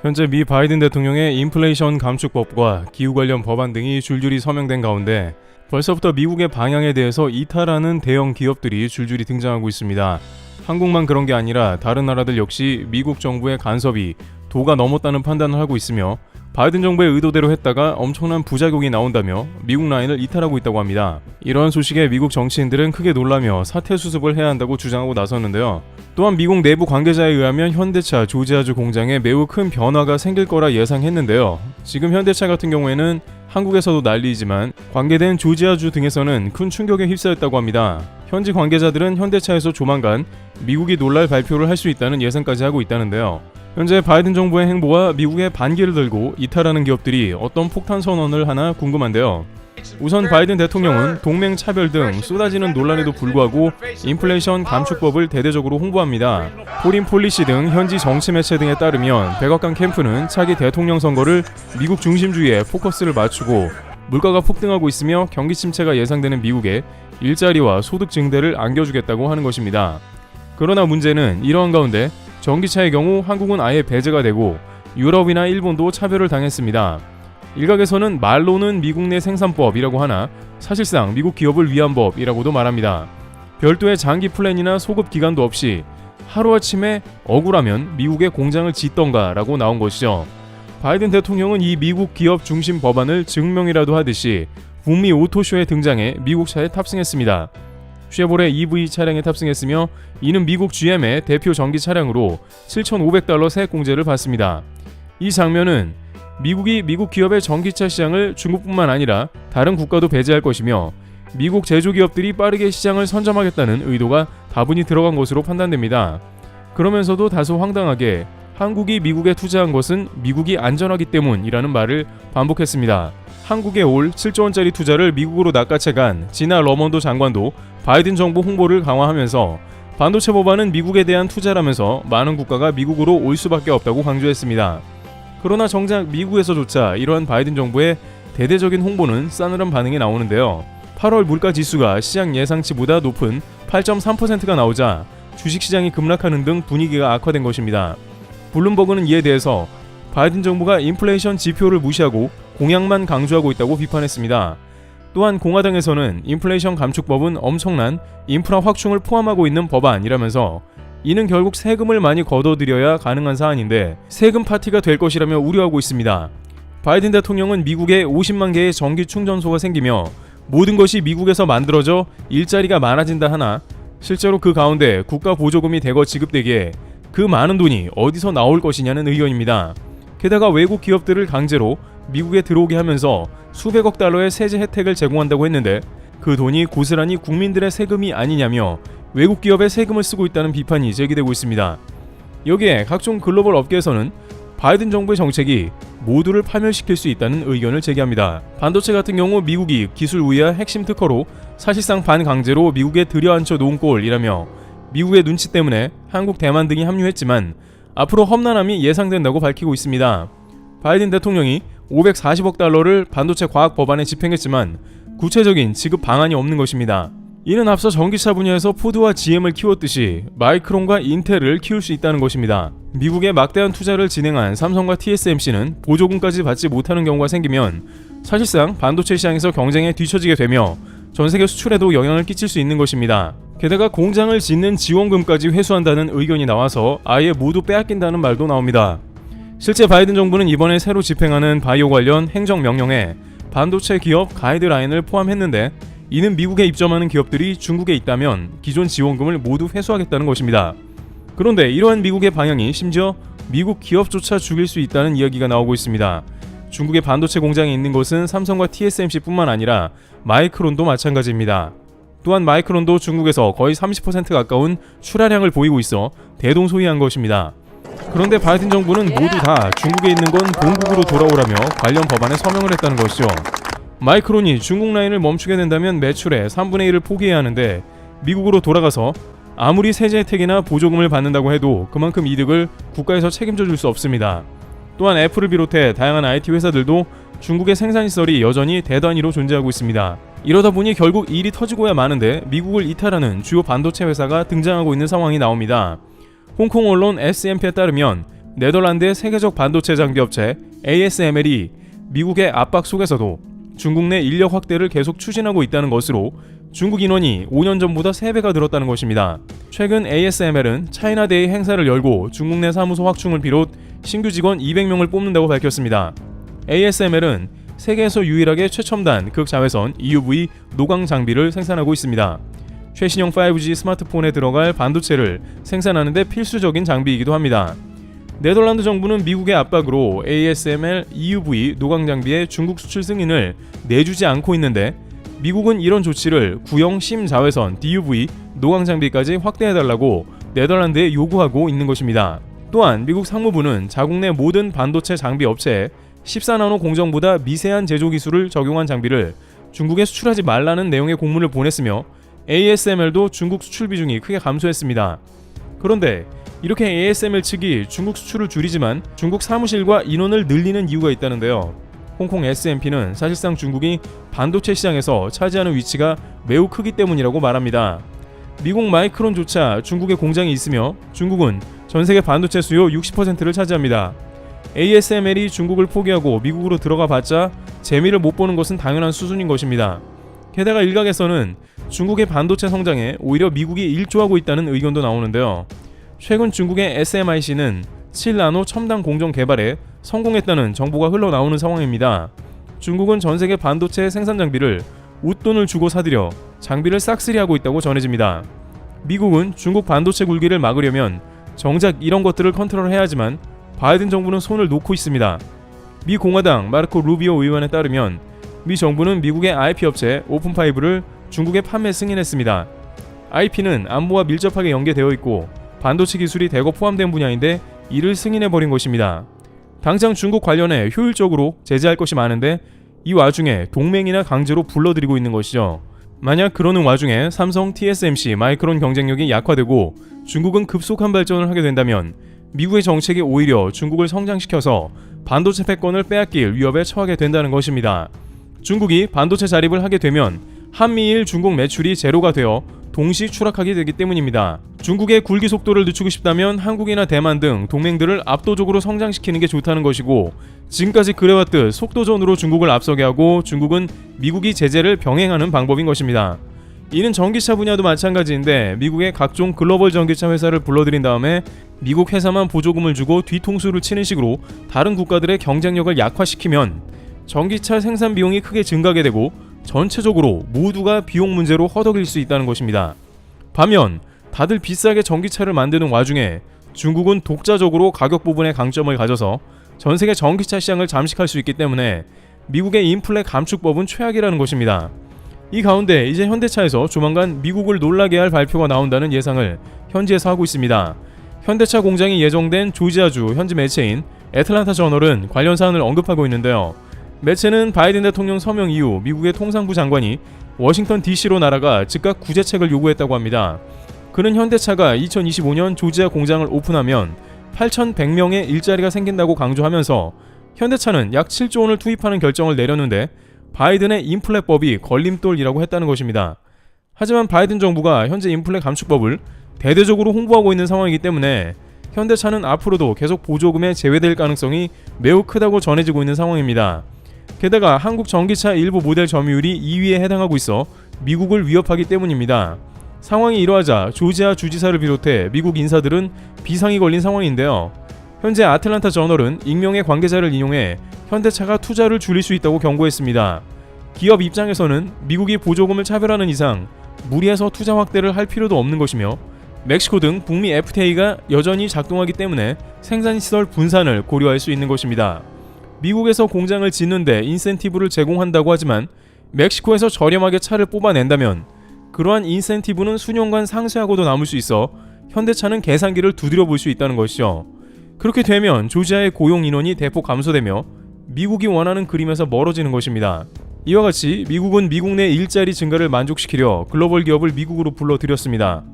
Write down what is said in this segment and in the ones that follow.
현재 미 바이든 대통령의 인플레이션 감축법과 기후 관련 법안 등이 줄줄이 서명된 가운데 벌써부터 미국의 방향에 대해서 이탈하는 대형 기업들이 줄줄이 등장하고 있습니다. 한국만 그런 게 아니라 다른 나라들 역시 미국 정부의 간섭이 도가 넘었다는 판단을 하고 있으며 바이든 정부의 의도대로 했다가 엄청난 부작용이 나온다며 미국 라인을 이탈하고 있다고 합니다. 이러한 소식에 미국 정치인들은 크게 놀라며 사퇴 수습을 해야 한다고 주장하고 나섰는데요. 또한 미국 내부 관계자에 의하면 현대차 조지아주 공장에 매우 큰 변화가 생길 거라 예상했는데요. 지금 현대차 같은 경우에는 한국에서도 난리이지만 관계된 조지아주 등에서는 큰 충격에 휩싸였다고 합니다. 현지 관계자들은 현대차에서 조만간 미국이 놀랄 발표를 할 수 있다는 예상까지 하고 있다는데요. 현재 바이든 정부의 행보와 미국의 반기를 들고 이탈하는 기업들이 어떤 폭탄 선언을 하나 궁금한데요. 우선 바이든 대통령은 동맹 차별 등 쏟아지는 논란에도 불구하고 인플레이션 감축법을 대대적으로 홍보합니다. 포린 폴리시 등 현지 정치 매체 등에 따르면 백악관 캠프는 차기 대통령 선거를 미국 중심주의에 포커스를 맞추고 물가가 폭등하고 있으며 경기 침체가 예상되는 미국에 일자리와 소득 증대를 안겨주겠다고 하는 것입니다. 그러나 문제는 이러한 가운데 전기차의 경우 한국은 아예 배제가 되고 유럽이나 일본도 차별을 당했습니다. 일각에서는 말로는 미국 내 생산법이라고 하나 사실상 미국 기업을 위한 법이라고도 말합니다. 별도의 장기 플랜이나 소급 기간도 없이 하루아침에 억울하면 미국에 공장을 짓던가 라고 나온 것이죠. 바이든 대통령은 이 미국 기업 중심 법안을 증명이라도 하듯이 북미 오토쇼에 등장해 미국 차에 탑승했습니다. 쉐보레 EV 차량에 탑승했으며 이는 미국 GM의 대표 전기 차량으로 $7,500 세액 공제를 받습니다. 이 장면은 미국이 미국 기업의 전기차 시장을 중국뿐만 아니라 다른 국가도 배제할 것이며 미국 제조기업들이 빠르게 시장을 선점하겠다는 의도가 다분히 들어간 것으로 판단됩니다. 그러면서도 다소 황당하게 한국이 미국에 투자한 것은 미국이 안전하기 때문이라는 말을 반복했습니다. 한국에 올 7조 원짜리 투자를 미국으로 낚아채간 지나 러먼도 장관도 바이든 정부 홍보를 강화하면서 반도체 법안은 미국에 대한 투자라면서 많은 국가가 미국으로 올 수밖에 없다고 강조했습니다. 그러나 정작 미국에서조차 이러한 바이든 정부의 대대적인 홍보는 싸늘한 반응이 나오는데요. 8월 물가 지수가 시장 예상치보다 높은 8.3%가 나오자 주식시장이 급락하는 등 분위기가 악화된 것입니다. 블룸버그는 이에 대해서 바이든 정부가 인플레이션 지표를 무시하고 공약만 강조하고 있다고 비판했습니다. 또한 공화당에서는 인플레이션 감축법은 엄청난 인프라 확충을 포함하고 있는 법안이라면서 이는 결국 세금을 많이 걷어들여야 가능한 사안인데 세금 파티가 될 것이라며 우려하고 있습니다. 바이든 대통령은 미국에 50만 개의 전기 충전소가 생기며 모든 것이 미국에서 만들어져 일자리가 많아진다 하나 실제로 그 가운데 국가 보조금이 대거 지급되기에 그 많은 돈이 어디서 나올 것이냐는 의견입니다. 게다가 외국 기업들을 강제로 미국에 들어오게 하면서 수백억 달러의 세제 혜택을 제공한다고 했는데 그 돈이 고스란히 국민들의 세금이 아니냐며 외국 기업의 세금을 쓰고 있다는 비판이 제기되고 있습니다. 여기에 각종 글로벌 업계에서는 바이든 정부의 정책이 모두를 파멸시킬 수 있다는 의견을 제기합니다. 반도체 같은 경우 미국이 기술 우위와 핵심 특허로 사실상 반강제로 미국에 들여앉혀 놓은 꼴이라며 미국의 눈치 때문에 한국, 대만 등이 합류했지만 앞으로 험난함이 예상된다고 밝히고 있습니다. 바이든 대통령이 540억 달러를 반도체 과학 법안에 집행했지만 구체적인 지급 방안이 없는 것입니다. 이는 앞서 전기차 분야에서 포드와 GM을 키웠듯이 마이크론과 인텔을 키울 수 있다는 것입니다. 미국에 막대한 투자를 진행한 삼성과 TSMC는 보조금까지 받지 못하는 경우가 생기면 사실상 반도체 시장에서 경쟁에 뒤처지게 되며 전세계 수출에도 영향을 끼칠 수 있는 것입니다. 게다가 공장을 짓는 지원금까지 회수한다는 의견이 나와서 아예 모두 빼앗긴다는 말도 나옵니다. 실제 바이든 정부는 이번에 새로 집행하는 바이오 관련 행정명령에 반도체 기업 가이드라인을 포함했는데 이는 미국에 입점하는 기업들이 중국에 있다면 기존 지원금을 모두 회수하겠다는 것입니다. 그런데 이러한 미국의 방향이 심지어 미국 기업조차 죽일 수 있다는 이야기가 나오고 있습니다. 중국의 반도체 공장이 있는 것은 삼성과 TSMC뿐만 아니라 마이크론도 마찬가지입니다. 또한 마이크론도 중국에서 거의 30% 가까운 출하량을 보이고 있어 대동소이한 것입니다. 그런데 바이든 정부는 모두 다 중국에 있는 건 본국으로 돌아오라며 관련 법안에 서명을 했다는 것이죠. 마이크론이 중국 라인을 멈추게 된다면 매출의 3분의 1을 포기해야 하는데 미국으로 돌아가서 아무리 세제 혜택이나 보조금을 받는다고 해도 그만큼 이득을 국가에서 책임져 줄 수 없습니다. 또한 애플을 비롯해 다양한 IT 회사들도 중국의 생산시설이 여전히 대단위로 존재하고 있습니다. 이러다 보니 결국 일이 터지고야 마는데 미국을 이탈하는 주요 반도체 회사가 등장하고 있는 상황이 나옵니다. 홍콩 언론 SMP에 따르면 네덜란드의 세계적 반도체 장비 업체 ASML이 미국의 압박 속에서도 중국 내 인력 확대를 계속 추진하고 있다는 것으로 중국 인원이 5년 전보다 3배가 늘었다는 것입니다. 최근 ASML은 차이나데이 행사를 열고 중국 내 사무소 확충을 비롯 신규 직원 200명을 뽑는다고 밝혔습니다. ASML은 세계에서 유일하게 최첨단 극자외선 EUV 노광 장비를 생산하고 있습니다. 최신형 5G 스마트폰에 들어갈 반도체를 생산하는 데 필수적인 장비이기도 합니다. 네덜란드 정부는 미국의 압박으로 ASML EUV 노광 장비의 중국 수출 승인을 내주지 않고 있는데 미국은 이런 조치를 구형 심자외선 DUV 노광 장비까지 확대해달라고 네덜란드에 요구하고 있는 것입니다. 또한 미국 상무부는 자국 내 모든 반도체 장비 업체에 14나노 공정보다 미세한 제조 기술을 적용한 장비를 중국에 수출하지 말라는 내용의 공문을 보냈으며 ASML도 중국 수출 비중이 크게 감소했습니다. 그런데 이렇게 ASML 측이 중국 수출을 줄이지만 중국 사무실과 인원을 늘리는 이유가 있다는데요. 홍콩 SMP는 사실상 중국이 반도체 시장에서 차지하는 위치가 매우 크기 때문이라고 말합니다. 미국 마이크론조차 중국에 공장이 있으며 중국은 전세계 반도체 수요 60%를 차지합니다. ASML이 중국을 포기하고 미국으로 들어가 봤자 재미를 못 보는 것은 당연한 수준인 것입니다. 게다가 일각에서는 중국의 반도체 성장에 오히려 미국이 일조하고 있다는 의견도 나오는데요. 최근 중국의 SMIC는 7나노 첨단 공정 개발에 성공했다는 정보가 흘러나오는 상황입니다. 중국은 전세계 반도체 생산 장비를 웃돈을 주고 사들여 장비를 싹쓸이하고 있다고 전해집니다. 미국은 중국 반도체 굴기를 막으려면 정작 이런 것들을 컨트롤해야 하지만 바이든 정부는 손을 놓고 있습니다. 미 공화당 마르코 루비오 의원에 따르면 미 정부는 미국의 IP 업체 오픈파이브를 중국에 판매 승인했습니다. IP는 안보와 밀접하게 연계되어 있고 반도체 기술이 대거 포함된 분야인데 이를 승인해버린 것입니다. 당장 중국 관련해 효율적으로 제재할 것이 많은데 이 와중에 동맹이나 강제로 불러들이고 있는 것이죠. 만약 그러는 와중에 삼성, TSMC, 마이크론 경쟁력이 약화되고 중국은 급속한 발전을 하게 된다면 미국의 정책이 오히려 중국을 성장시켜서 반도체 패권을 빼앗길 위협에 처하게 된다는 것입니다. 중국이 반도체 자립을 하게 되면 한미일 중국 매출이 제로가 되어 동시 추락하게 되기 때문입니다. 중국의 굴기 속도를 늦추고 싶다면 한국이나 대만 등 동맹들을 압도적으로 성장시키는 게 좋다는 것이고 지금까지 그래왔듯 속도전으로 중국을 앞서게 하고 중국은 미국이 제재를 병행하는 방법인 것입니다. 이는 전기차 분야도 마찬가지인데 미국의 각종 글로벌 전기차 회사를 불러들인 다음에 미국 회사만 보조금을 주고 뒤통수를 치는 식으로 다른 국가들의 경쟁력을 약화시키면 전기차 생산 비용이 크게 증가하게 되고 전체적으로 모두가 비용 문제로 허덕일 수 있다는 것입니다. 반면 다들 비싸게 전기차를 만드는 와중에 중국은 독자적으로 가격 부분에 강점을 가져서 전세계 전기차 시장을 잠식할 수 있기 때문에 미국의 인플레 감축법은 최악이라는 것입니다. 이 가운데 이제 현대차에서 조만간 미국을 놀라게 할 발표가 나온다는 예상을 현지에서 하고 있습니다. 현대차 공장이 예정된 조지아주 현지 매체인 애틀란타 저널은 관련 사안을 언급하고 있는데요. 매체는 바이든 대통령 서명 이후 미국의 통상부 장관이 워싱턴 DC로 날아가 즉각 구제책을 요구했다고 합니다. 그는 현대차가 2025년 조지아 공장을 오픈하면 8,100명의 일자리가 생긴다고 강조하면서 현대차는 약 7조 원을 투입하는 결정을 내렸는데 바이든의 인플레법이 걸림돌이라고 했다는 것입니다. 하지만 바이든 정부가 현재 인플레 감축법을 대대적으로 홍보하고 있는 상황이기 때문에 현대차는 앞으로도 계속 보조금에 제외될 가능성이 매우 크다고 전해지고 있는 상황입니다. 게다가 한국 전기차 일부 모델 점유율이 2위에 해당하고 있어 미국을 위협하기 때문입니다. 상황이 이러하자 조지아 주지사를 비롯해 미국 인사들은 비상이 걸린 상황인데요. 현재 아틀란타 저널은 익명의 관계자를 인용해 현대차가 투자를 줄일 수 있다고 경고했습니다. 기업 입장에서는 미국이 보조금을 차별하는 이상 무리해서 투자 확대를 할 필요도 없는 것이며 멕시코 등 북미 FTA가 여전히 작동하기 때문에 생산시설 분산을 고려할 수 있는 것입니다. 미국에서 공장을 짓는데 인센티브를 제공한다고 하지만 멕시코에서 저렴하게 차를 뽑아낸다면 그러한 인센티브는 수년간 상쇄하고도 남을 수 있어 현대차는 계산기를 두드려 볼 수 있다는 것이죠. 그렇게 되면 조지아의 고용 인원이 대폭 감소되며 미국이 원하는 그림에서 멀어지는 것입니다. 이와 같이 미국은 미국 내 일자리 증가를 만족시키려 글로벌 기업을 미국으로 불러들였습니다.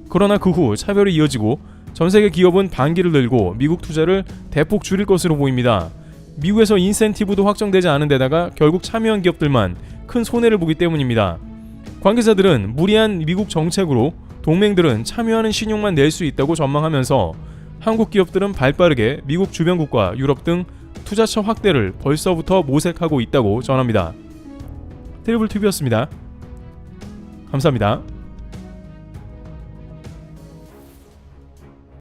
그러나 그 후 차별이 이어지고 전세계 기업은 반기를 들고 미국 투자를 대폭 줄일 것으로 보입니다. 미국에서 인센티브도 확정되지 않은 데다가 결국 참여한 기업들만 큰 손해를 보기 때문입니다. 관계자들은 무리한 미국 정책으로 동맹들은 참여하는 신용만 낼 수 있다고 전망하면서 한국 기업들은 발빠르게 미국 주변국과 유럽 등 투자처 확대를 벌써부터 모색하고 있다고 전합니다. 트리블TV였습니다. 감사합니다.